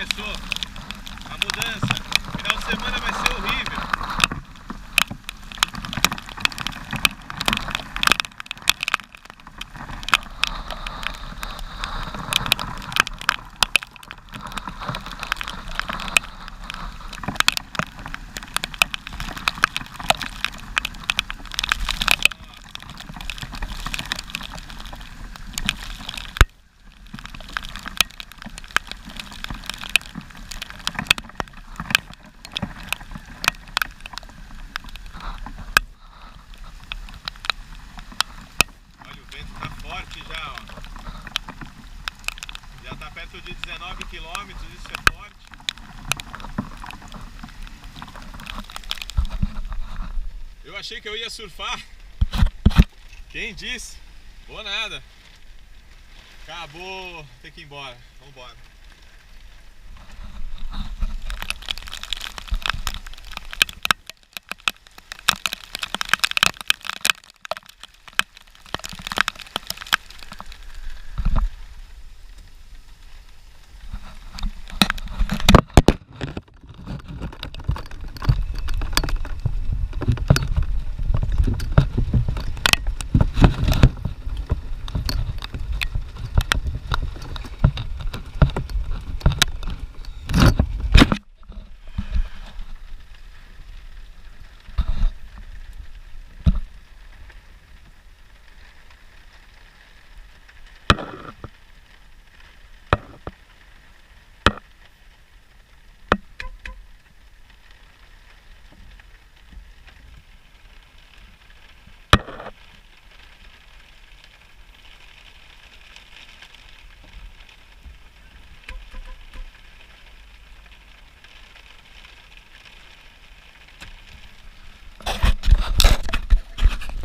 começou a mudança. Final de semana vai ser horrível. Forte já, ó. Já tá perto de 19 quilômetros, isso é forte. Eu achei que eu ia surfar. Quem disse? Vou nada. Acabou, tem que ir embora. Vambora.